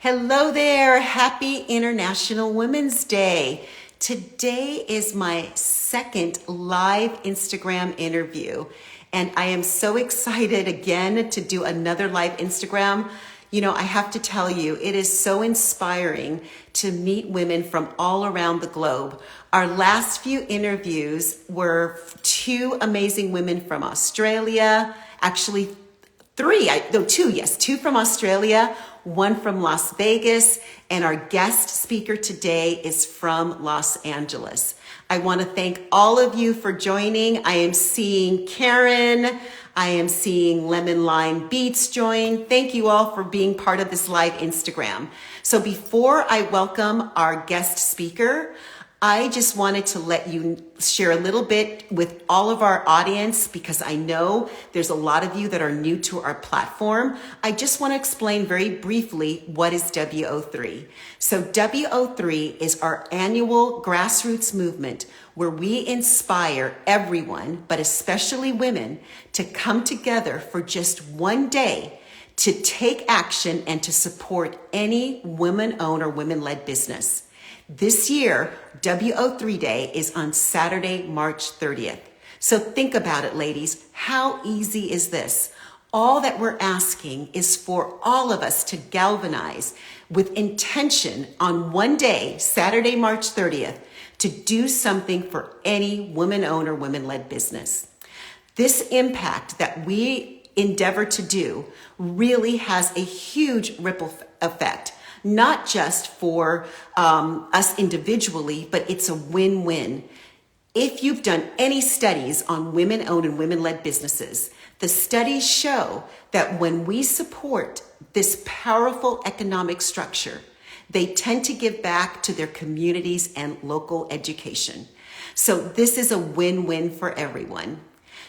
Hello there. Happy International Women's Day. Today is my second live Instagram interview, and I am so excited again to do another live Instagram. You know, I have to tell you, it is so inspiring to meet women from all around the globe. Our last few interviews were two amazing women from Australia, actually two from Australia, one from Las Vegas, and our guest speaker today is from Los Angeles. I want to thank all of you for joining. I am seeing Karen, I am seeing Lemon Lime Beats join. Thank you all for being part of this live Instagram. So before I welcome our guest speaker, I just wanted to let you share a little bit with all of our audience because I know there's a lot of you that are new to our platform. I just want to explain very briefly what is WO3. So WO3 is our annual grassroots movement where we inspire everyone, but especially women, to come together for just one day to take action and to support any women-owned or women-led business. This year, WO3 Day is on Saturday, March 30th. So think about it, ladies. How easy is this? All that we're asking is for all of us to galvanize with intention on one day, Saturday, March 30th, to do something for any women-owned or women-led business. This impact that we endeavor to do really has a huge ripple effect. Not just for us individually, but it's a win-win. If you've done any studies on women-owned and women-led businesses, the studies show that when we support this powerful economic structure, they tend to give back to their communities and local education. So this is a win-win for everyone.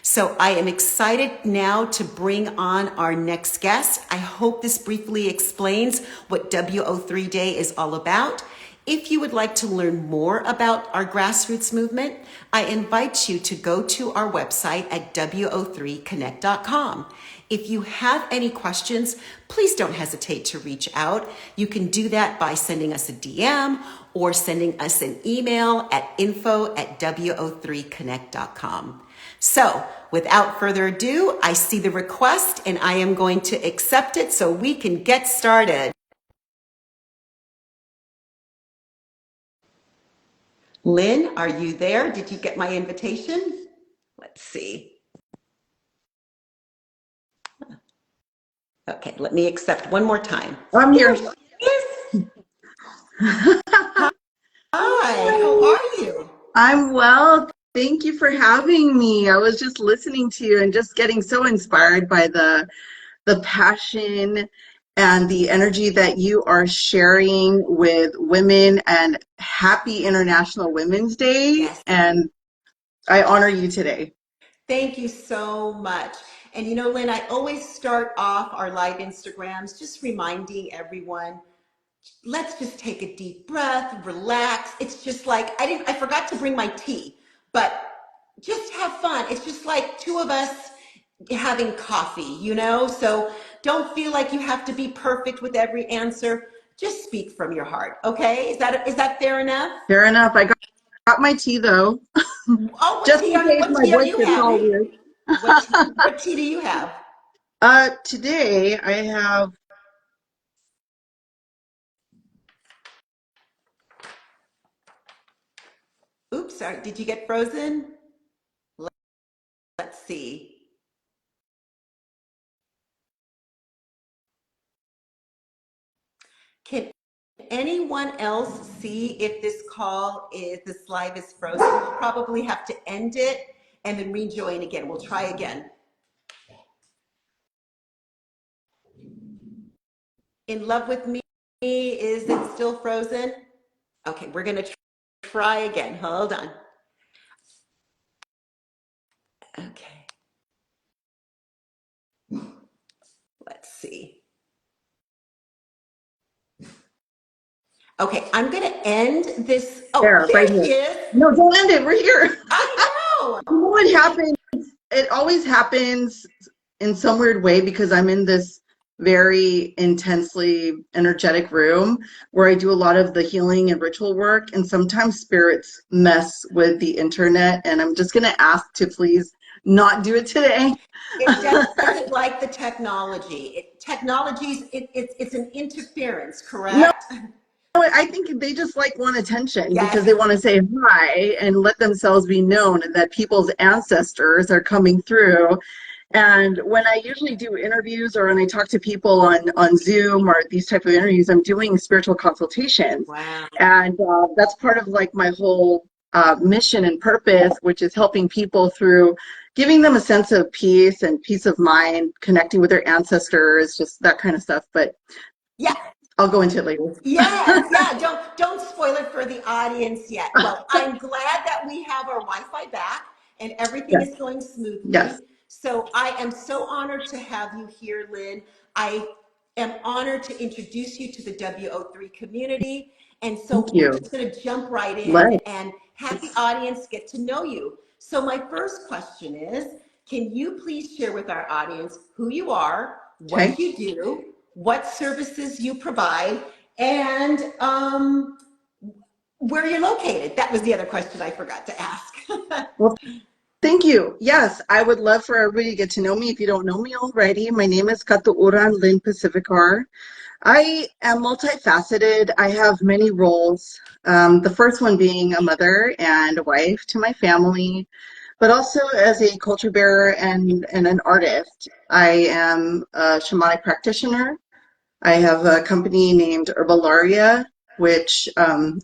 So I am excited now to bring on our next guest. I hope this briefly explains what WO3 Day is all about. If you would like to learn more about our grassroots movement, I invite you to go to our website at wo3connect.com. If you have any questions, please don't hesitate to reach out. You can do that by sending us a DM or sending us an email at info@wo3connect.com. So without further ado, I see the request and I am going to accept it so we can get started. Lynn, are you there? Did you get my invitation? Let's see. Okay, let me accept one more time. I'm here. Hi, how are you? I'm well. Thank you for having me. I was just listening to you and just getting so inspired by the passion and the energy that you are sharing with women, and happy International Women's Day. Yes. And I honor you today. Thank you so much. And you know, Lynn, I always start off our live Instagrams just reminding everyone, let's just take a deep breath, relax. It's just like, I forgot to bring my tea, but just have fun. It's just like two of us having coffee, you know? So don't feel like you have to be perfect with every answer. Just speak from your heart, okay? Is that fair enough? Fair enough. I got my tea though. Oh, Just in case what my tea are voice you gets all having? weird. What tea do you have? Today I have Oops, sorry, did you get frozen? Let's see. Can anyone else see if this live is frozen? We'll probably have to end it and then rejoin again. We'll try again. In love with me, is it still frozen? Okay, we're gonna try again. Hold on. Okay. Let's see. Okay, I'm gonna end this. Oh, there, here right she here. is. No, don't end it. We're here. I know. You know what happens? It always happens in some weird way because I'm in this very intensely energetic room where I do a lot of the healing and ritual work. And sometimes spirits mess with the internet. And I'm just going to ask to please not do it today. It doesn't like the technology. It's an interference, No, correct? I think they just like want attention because they Yes. want to say hi and let themselves be known and that people's ancestors are coming through. And when I usually do interviews or when I talk to people on Zoom or these type of interviews, I'm doing spiritual consultations. Wow. And that's part of like my whole mission and purpose, which is helping people through giving them a sense of peace and peace of mind, connecting with their ancestors, just that kind of stuff. But Yeah. I'll go into it later. Yes, yeah. Don't spoil it for the audience yet. Well, I'm glad that we have our Wi-Fi back and everything Yes, is going yes. smoothly. So I am so honored to have you here, Lynn. I am honored to introduce you to the WO3 community. And Thank so we're you. just going to jump right in Let. and have the audience get to know you. So my first question is, can you please share with our audience who you are, what Okay. you do, what services you provide, and where you're located? That was the other question I forgot to ask. Well, thank you. Yes, I would love for everybody to get to know me. If you don't know me already, my name is Katuuran Lynn Pacificar. I am multifaceted. I have many roles. The first one being a mother and a wife to my family, but also as a culture bearer and an artist. I am a shamanic practitioner. I have a company named Herbalaria, which,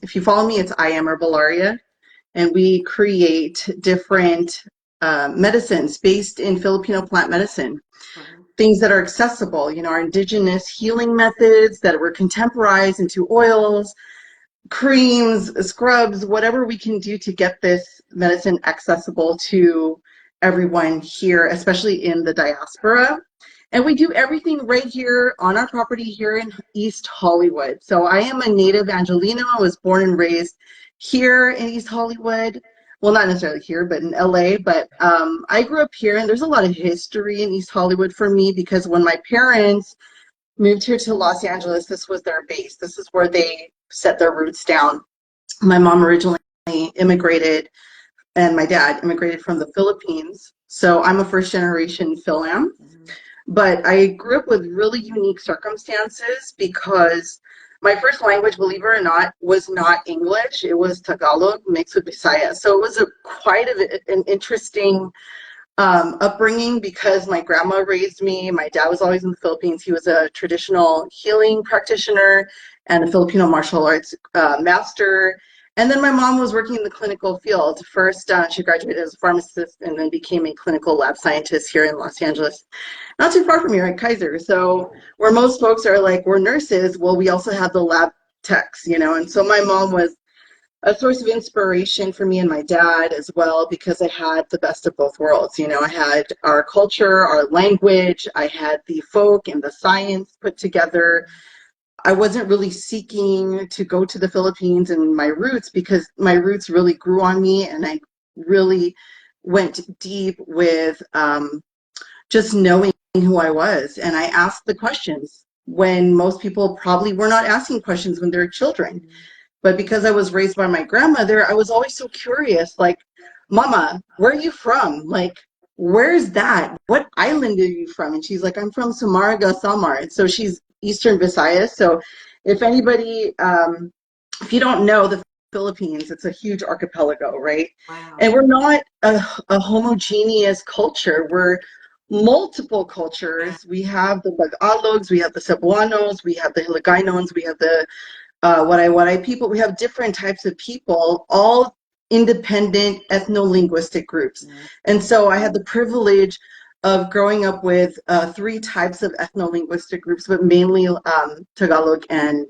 if you follow me, it's I Am Herbalaria. And we create different medicines based in Filipino plant medicine, things that are accessible, our indigenous healing methods that were contemporized into oils, creams, scrubs, whatever we can do to get this medicine accessible to everyone here, especially in the diaspora. And we do everything right here on our property here in East Hollywood. So I am a native Angelino. I was born and raised here in East Hollywood. Well, not necessarily here, but in LA. But I grew up here, and there's a lot of history in East Hollywood for me because when my parents moved here to Los Angeles, this was their base. This is where they set their roots down. My mom originally immigrated, and my dad immigrated from the Philippines. So I'm a first generation Philam. But I grew up with really unique circumstances because my first language, believe it or not, was not English. It was Tagalog mixed with Bisaya. So it was quite an interesting upbringing because my grandma raised me. My dad was always in the Philippines. He was a traditional healing practitioner and a Filipino martial arts master. And then my mom was working in the clinical field. First, she graduated as a pharmacist and then became a clinical lab scientist here in Los Angeles, not too far from here at Kaiser. So where most folks are like, we're nurses, well, we also have the lab techs, and so my mom was a source of inspiration for me and my dad as well because I had the best of both worlds. I had our culture, our language, I had the folk and the science put together. I wasn't really seeking to go to the Philippines and my roots because my roots really grew on me and I really went deep with just knowing who I was. And I asked the questions when most people probably were not asking questions when they're children. But because I was raised by my grandmother, I was always so curious, like, Mama, where are you from? Like, where's that? What island are you from? And she's like, I'm from Samaraga, Samar. And so she's Eastern Visayas. So if anybody, if you don't know the Philippines, it's a huge archipelago, right? Wow. And we're not a homogeneous culture. We're multiple cultures. We have the Bagalogs, we have the Cebuanos, we have the Hiligaynon, we have the Waray people. We have different types of people, all independent ethno-linguistic groups. And so I had the privilege of growing up with three types of ethno-linguistic groups, but mainly Tagalog and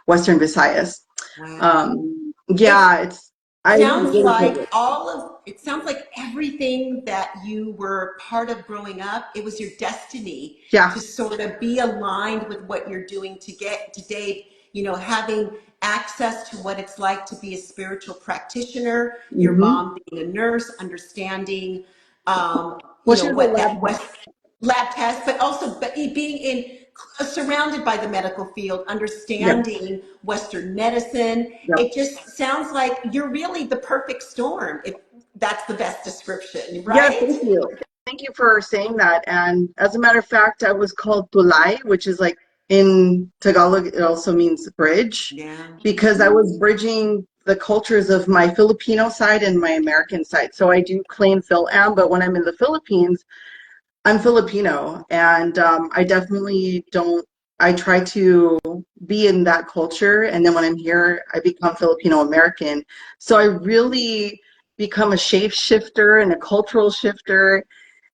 Western Visayas. Wow. It Yeah, I was sounds really like privileged. it sounds like everything that you were part of growing up, it was your destiny Yeah. to sort of be aligned with what you're doing to get today, having access to what it's like to be a spiritual practitioner, your Hmm. mom being a nurse, understanding, Well, she was a what lab that was lab test, but also being in surrounded by the medical field, Yes. understanding Western medicine. Yep. It just sounds like you're really the perfect storm, if that's the best description, Yeah, right? thank you. Thank you for saying that. And as a matter of fact, I was called Tulay, which is like in Tagalog, it also means bridge, Yeah. because I was bridging the cultures of my Filipino side and my American side. So I do claim Phil-Am, but when I'm in the Philippines, I'm Filipino, and I definitely don't. I try to be in that culture, and then when I'm here, I become Filipino American. So I really become a shape shifter and a cultural shifter,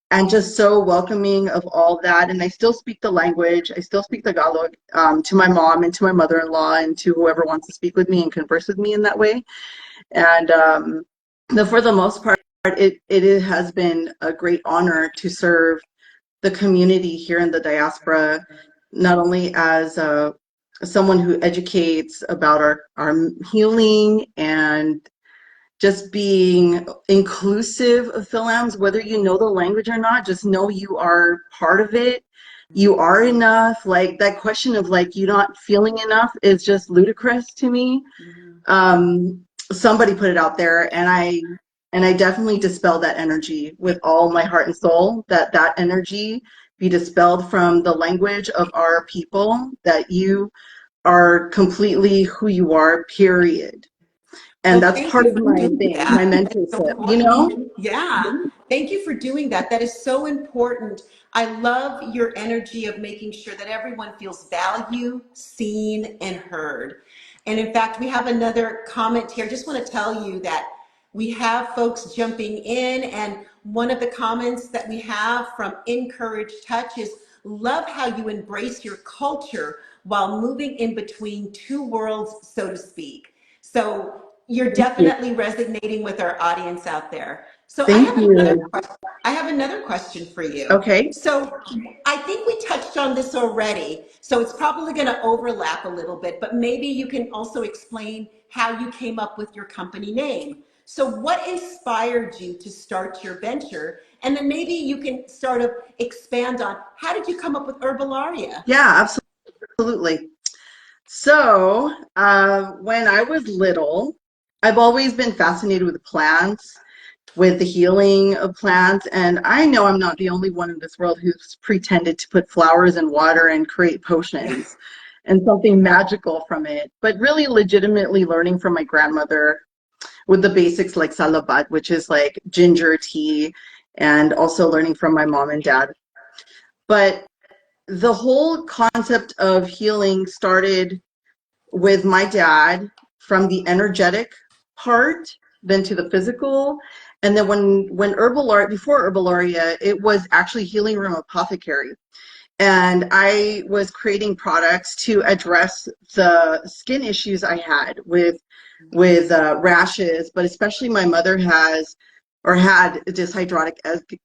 and just so welcoming of all that. And I still speak the language. I still speak Tagalog to my mom and to my mother-in-law and to whoever wants to speak with me and converse with me in that way. And for the most part, it has been a great honor to serve the community here in the diaspora, not only as someone who educates about our healing and just being inclusive of Philams, whether you know the language or not, just know you are part of it. You are enough. Like that question of like you not feeling enough is just ludicrous to me. Somebody put it out there, and I definitely dispel that energy with all my heart and soul. That energy be dispelled from the language of our people. That you are completely who you are. Period. And Well, that's thank part you of for my doing thing, my that. That's so mentorship. You important. know? Yeah. Thank you for doing that. That is so important. I love your energy of making sure that everyone feels valued, seen, and heard. And in fact, we have another comment here. I just want to tell you that we have folks jumping in, and one of the comments that we have from Encourage Touch is love how you embrace your culture while moving in between two worlds, so to speak. So you're Thank you. definitely resonating with our audience out there. So I Thank have another you. question. I have another question for you. Okay. So I think we touched on this already, so it's probably going to overlap a little bit, but maybe you can also explain how you came up with your company name. So what inspired you to start your venture? And then maybe you can sort of expand on how did you come up with Herbalaria? Yeah, absolutely. So, when I was little, I've always been fascinated with plants, with the healing of plants, and I know I'm not the only one in this world who's pretended to put flowers in water and create Yeah. potions and something magical from it, but really legitimately learning from my grandmother with the basics like salabat, which is like ginger tea, and also learning from my mom and dad. But the whole concept of healing started with my dad from the energetic part, then to the physical. And then when Herbalaria, before Herbalaria, it was actually Healing Room Apothecary. And I was creating products to address the skin issues I had with rashes, but especially my mother has or had dyshydrotic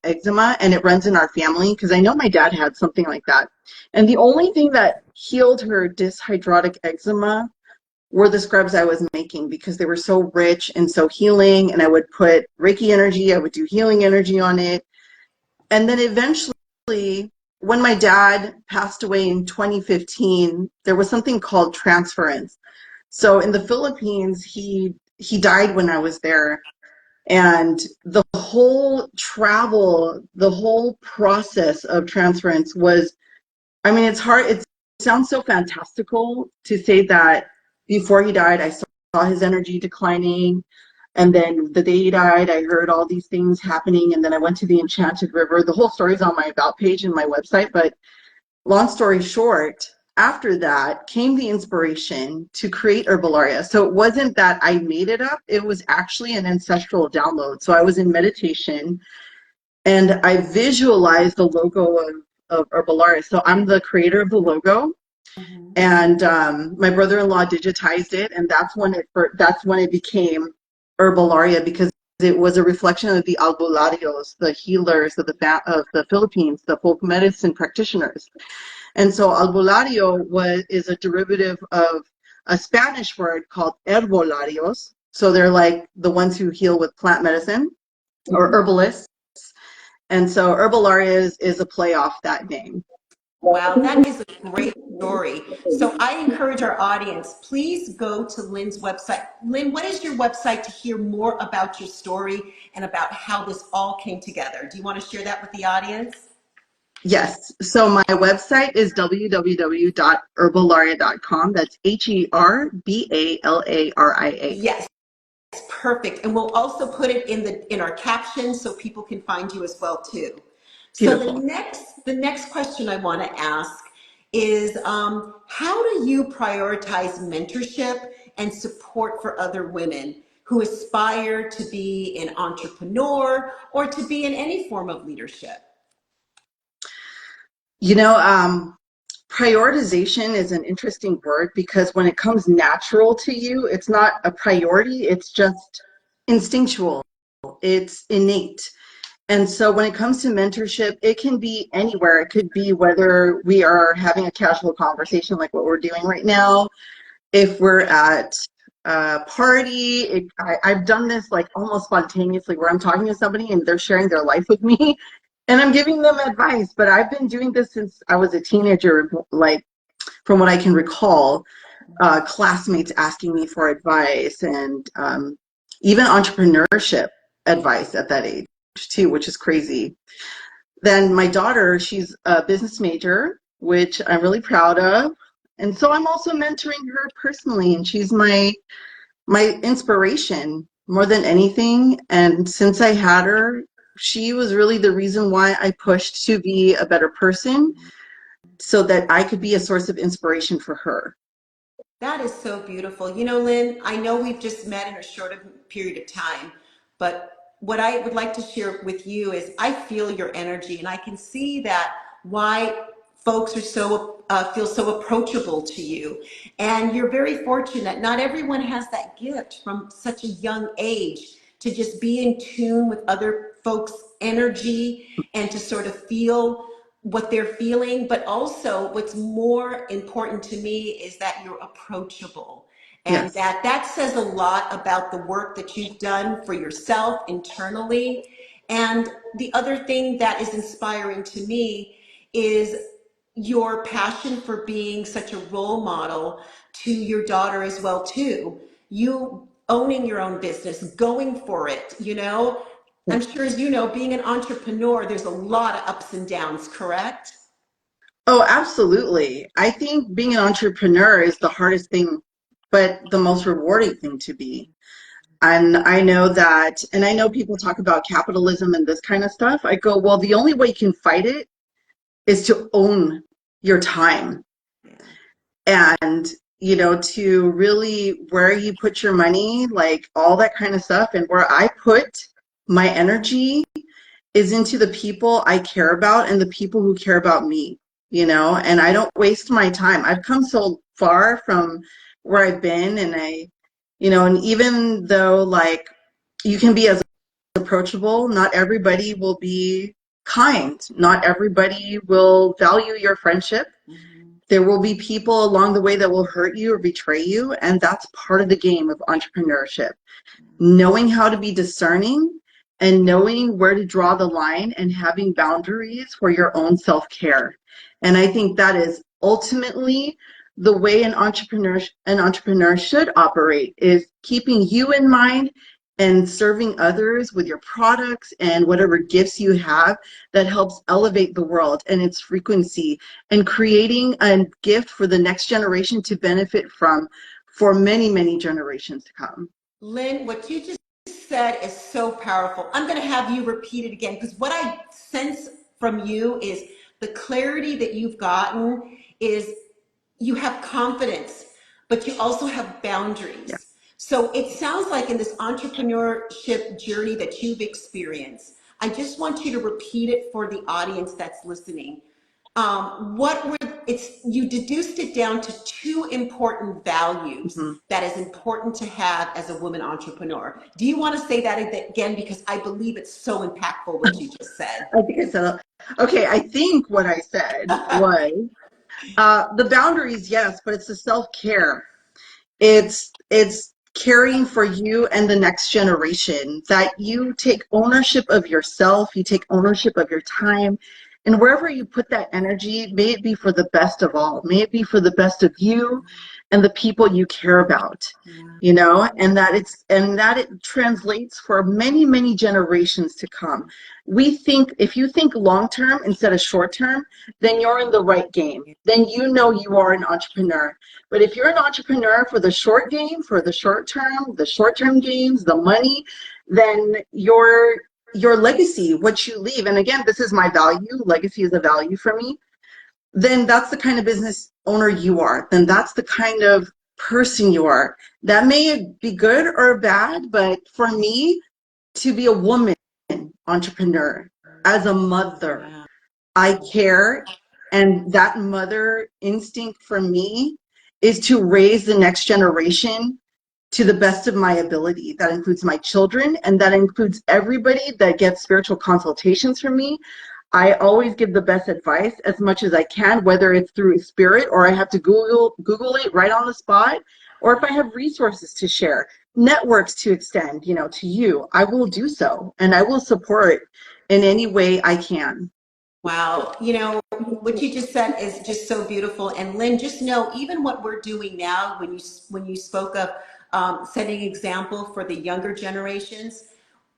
eczema, and it runs in our family because I know my dad had something like that. And the only thing that healed her dyshydrotic eczema were the scrubs I was making because they were so rich and so healing. And I would put Reiki energy, I would do healing energy on it. And then eventually, when my dad passed away in 2015, there was something called transference. So in the Philippines, he died when I was there. And the whole travel, the whole process of transference was, I mean, it's hard. It sounds so fantastical to say that before he died, I saw his energy declining. And then the day he died, I heard all these things happening. And then I went to the Enchanted River. The whole story's on my About page in my website. But long story short, after that came the inspiration to create Herbalaria. So it wasn't that I made it up, it was actually an ancestral download. So I was in meditation and I visualized the logo of Herbalaria. So I'm the creator of the logo, Mhm. and my brother-in-law digitized it, and that's when it became Herbalaria because it was a reflection of the albularyos, the healers of the Philippines, the folk medicine practitioners. And so albulario is a derivative of a Spanish word called herbolarios. So they're like the ones who heal with plant medicine or herbalists. And so Herbalaria is a play off that name. Wow, that is a great story. So I encourage our audience, please go to Lynn's website. Lynn, what is your website to hear more about your story and about how this all came together? Do you want to share that with the audience? Yes. So my website is www.herbalaria.com. That's HERBALARIA. Yes. Perfect. And we'll also put it in our caption so people can find you as well too. So Beautiful. the next question I want to ask is how do you prioritize mentorship and support for other women who aspire to be an entrepreneur or to be in any form of leadership? You know, prioritization is an interesting word because when it comes natural to you, it's not a priority, it's just instinctual, it's innate. And so when it comes to mentorship, it can be anywhere. It could be whether we are having a casual conversation like what we're doing right now, if we're at a party. I've done this like almost spontaneously where I'm talking to somebody and they're sharing their life with me and I'm giving them advice. But I've been doing this since I was a teenager, like from what I can recall, classmates asking me for advice and even entrepreneurship advice at that age too, which is crazy. Then my daughter, she's a business major, which I'm really proud of. And so I'm also mentoring her personally, and she's my inspiration more than anything. And since I had her, she was really the reason why I pushed to be a better person so that I could be a source of inspiration for her. That is so beautiful. You know, Lynn, I know we've just met in a short period of time, but what I would like to share with you is I feel your energy and I can see that why folks are so feel so approachable to you. And you're very fortunate. Not everyone has that gift from such a young age to just be in tune with other folks' energy and to sort of feel what they're feeling, but also what's more important to me is that you're approachable. And Yes. that says a lot about the work that you've done for yourself internally. And the other thing that is inspiring to me is your passion for being such a role model to your daughter as well too. You owning your own business, going for it, you know, I'm sure as you know, being an entrepreneur, there's a lot of ups and downs, correct? Oh, absolutely. I think being an entrepreneur is the hardest thing, but the most rewarding thing to be. And I know that, and I know people talk about capitalism and this kind of stuff. I go, well, the only way you can fight it is to own your time Yeah. and, you know, to really where you put your money, like all that kind of stuff. And where I put my energy is into the people I care about and the people who care about me, you know, and I don't waste my time. I've come so far from where I've been and you know, and even though like you can be as approachable, not everybody will be kind. Not everybody will value your friendship. Mhm. There will be people along the way that will hurt you or betray you, and that's part of the game of entrepreneurship. Knowing how to be discerning and knowing where to draw the line and having boundaries for your own self-care. And I think that is ultimately the way an entrepreneur should operate is keeping you in mind and serving others with your products and whatever gifts you have that helps elevate the world and its frequency and creating a gift for the next generation to benefit from for many, many generations to come. Lynn, what you just said is so powerful. I'm going to have you repeat it again because what I sense from you is the clarity that you've gotten is you have confidence, but you also have Yeah. boundaries. So it sounds like in this entrepreneurship journey that you've experienced, I just want you to repeat it for the audience that's listening. What were it's you deduced it down to two important values Mhm. that is important to have as a woman entrepreneur. Do you want to say that again? Because I believe it's so impactful what you just said. I think I said, okay, I think what I said was the boundaries, yes, but it's the self-care. It's caring for you and the next generation, that you take ownership of yourself, you take ownership of your time, And wherever you put that energy, may it be for the best of all. May it be for the best of you and the people you care about, you know, and that it translates for many, many generations to come. We think if you think long term instead of short term, then you're in the right game. Then you know you are an entrepreneur. But if you're an entrepreneur for the short game, for the short term gains, the money, then your legacy, what you leave, and again, this is my value, legacy is a value for me, then that's the kind of business owner you are. Then that's the kind of person you are. That may be good or bad, but for me, to be a woman entrepreneur, as a mother, I care. And that mother instinct for me is to raise the next generation to the best of my ability. That includes my children, and that includes everybody that gets spiritual consultations from me. I always give the best advice as much as I can, whether it's through spirit or I have to Google it right on the spot, or if I have resources to share, networks to extend, you know, to you, I will do so, and I will support in any way I can. Wow. You know, what you just said is just so beautiful. And Lynn, just know, even what we're doing now, when you spoke of setting example for the younger generations,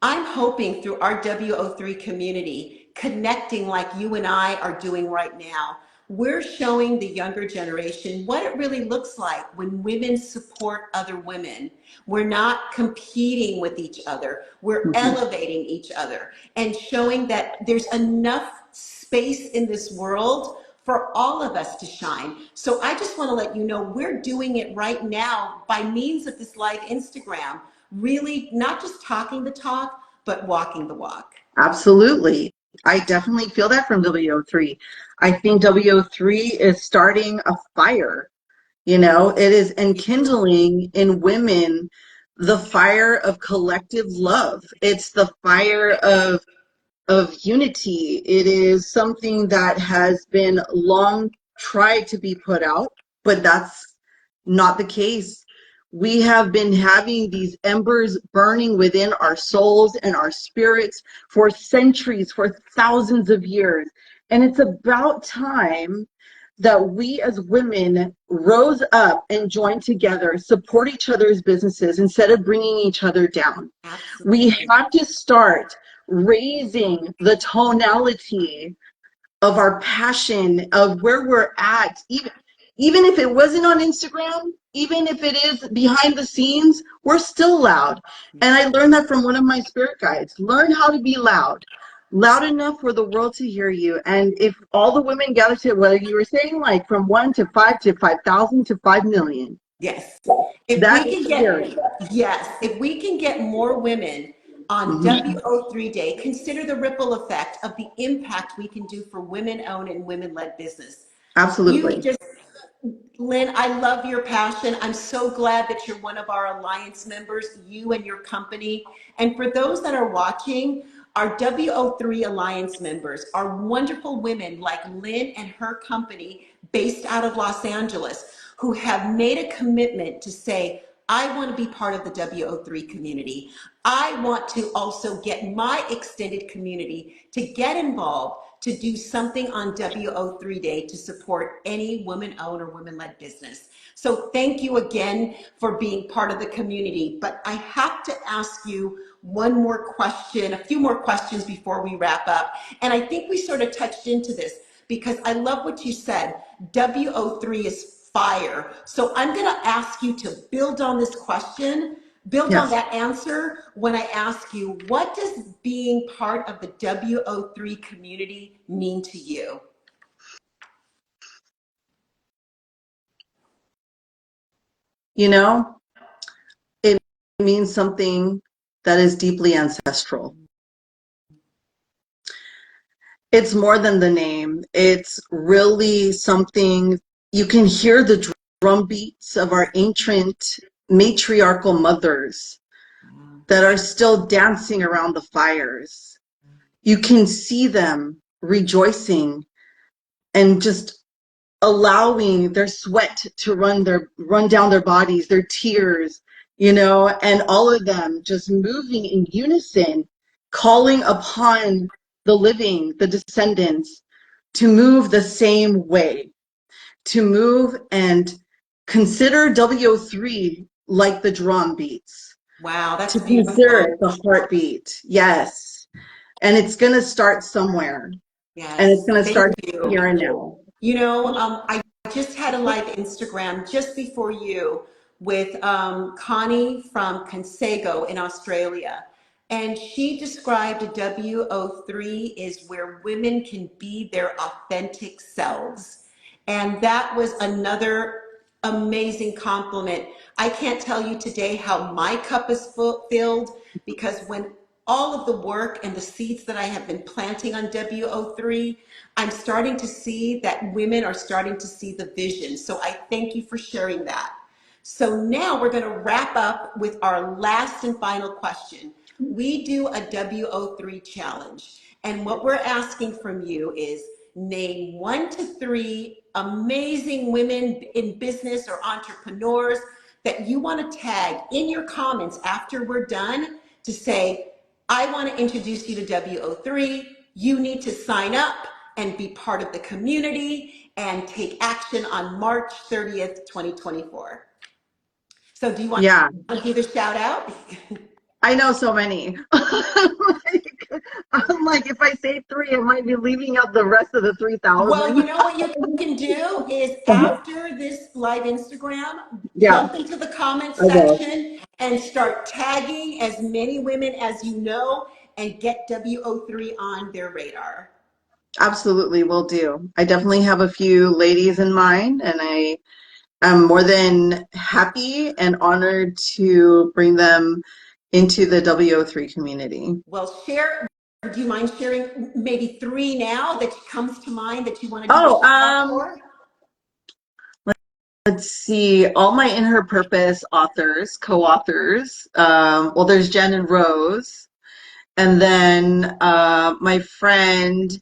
I'm hoping through our WO3 community, connecting like you and I are doing right now, we're showing the younger generation what it really looks like when women support other women. We're not competing with each other. We're Mhm. elevating each other and showing that there's enough space in this world for all of us to shine. So I just want to let you know we're doing it right now by means of this live Instagram, really not just talking the talk, but walking the walk. Absolutely. I definitely feel that from WO3. I think WO3 is starting a fire. You know, it is enkindling in women the fire of collective love. It's the fire of unity. It is something that has been long tried to be put out, but that's not the case. We have been having these embers burning within our souls and our spirits for centuries, for thousands of years. And it's about time that we as women rose up and joined together, support each other's businesses instead of bringing each other down. We Absolutely. have to start raising the tonality of our passion, of where we're at, even if it wasn't on Instagram, even if it is behind the scenes, we're still loud. And I learned that from one of my spirit guides. Learn how to be loud, loud enough for the world to hear you. And if all the women gather to, whether you were saying like from 1 to 5,000 to 5 million, Yes. If we that's can scary. get, yes, if we can get more women on Mhm. WO3 Day, consider the ripple effect of the impact we can do for women owned and women led business. You Absolutely. just, Lynn, I love your passion. I'm so glad that you're one of our alliance members, you and your company. And for those that are watching, our WO3 alliance members are wonderful women like Lynn and her company based out of Los Angeles who have made a commitment to say, I want to be part of the WO3 community. I want to also get my extended community to get involved to do something on WO3 Day to support any woman-owned or women-led business. So thank you again for being part of the community. But I have to ask you one more question, a few more questions before we wrap up. And I think we sort of touched into this because I love what you said. WO3 is fire. So I'm going to ask you to build on this question, build on Yes. that answer when I ask you, what does being part of the WO3 community mean to you? You know, it means something that is deeply ancestral. It's more than the name. It's really something you can hear the drum beats of our ancient matriarchal mothers that are still dancing around the fires. You can see them rejoicing and just allowing their sweat to run down their bodies, their tears, you know, and all of them just moving in unison, calling upon the living, the descendants, to move the same way, to move and consider WO3 like the drum beats, Wow, to that's consider beautiful. it the heartbeat. Yes. And it's going to start somewhere, and it's Yes, going to thank start you. here and now. I just had a live Instagram just before you with Connie from Consego in Australia. And she described WO3 is where women can be their authentic selves. And that was another amazing compliment. I can't tell you today how my cup is filled, because when all of the work and the seeds that I have been planting on WO3, I'm starting to see that women are starting to see the vision. So I thank you for sharing that. So now we're going to wrap up with our last and final question. We do a WO3 challenge. And what we're asking from you is name 1 to 3 amazing women in business or entrepreneurs that you want to tag in your comments after we're done to say, I want to introduce you to WO3. You need to sign up and be part of the community and take action on March 30th, 2024. So do you want Yeah, to do the shout out? I know so many. I'm like, if I say three, I might be leaving out the rest of the Well, 3,000. you know what you can do is after this live Instagram, Yeah, jump into the comment I will. section and start tagging as many women as you know and get WO3 on their radar. Absolutely will do. I definitely have a few ladies in mind, and I am more than happy and honored to bring them into the WO3 community. Well, share, do you mind sharing maybe 3 now that comes to mind that you want to do the Oh, shout out for? let's see. All my In Her Purpose authors, co-authors. Well, there's Jen and Rose, and then my friend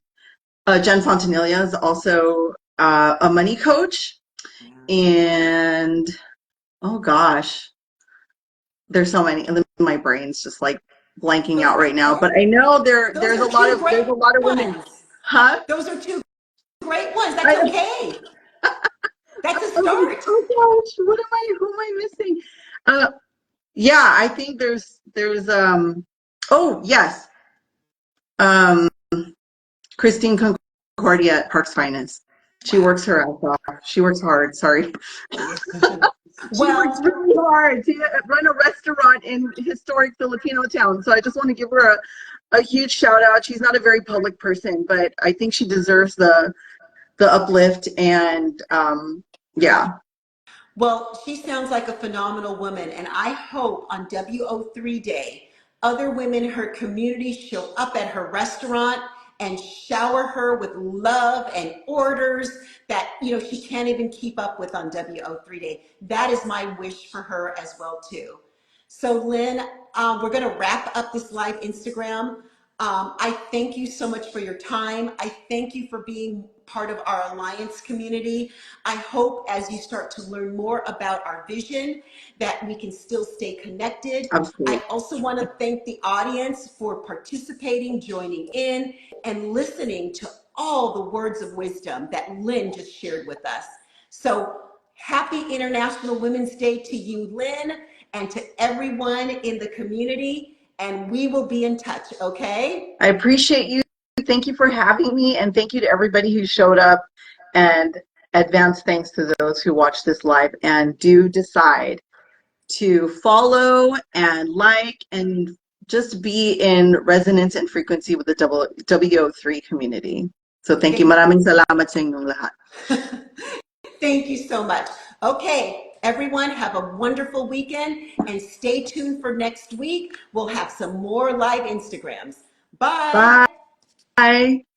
Jen Fontanilla is also a money coach, and oh gosh, there's so many. My brain's just like blanking out right now. But I know Those there's are a lot two of great women. ones. Huh? Those are two great ones. That's I know. okay. That's a I'm like, start. oh gosh, who am I missing? Uh, yeah, I think oh yes, um, Christine Concordia at Parks Finance. She Wow. works her ass off. She works hard. Sorry. Yeah. She works Well, really hard to run a restaurant in historic Filipino town. So I just want to give her a huge shout out. She's not a very public person, but I think she deserves the uplift, and yeah, well, she sounds like a phenomenal woman, and I hope on WO3 Day, other women in her community show up at her restaurant and shower her with love and orders that she can't even keep up with on WO3 Day. That is my wish for her as well too. So Lynn, we're going to wrap up this live Instagram. I thank you so much for your time. I thank you for being part of our Alliance community. I hope as you start to learn more about our vision that we can still stay connected. I absolutely. also want to thank the audience for participating, joining in, and listening to all the words of wisdom that Lynn just shared with us. So happy International Women's Day to you, Lynn, and to everyone in the community. And we will be in touch, okay? I appreciate you. Thank you for having me, and thank you to everybody who showed up. And advance thanks to those who watch this live and do decide to follow and like and just be in resonance and frequency with the WO3 community. So thank you. Thank, Maraming salamat sa inyong lahat. thank you so much. Okay, everyone, have a wonderful weekend and stay tuned for next week. We'll have some more live Instagrams. Bye. Bye.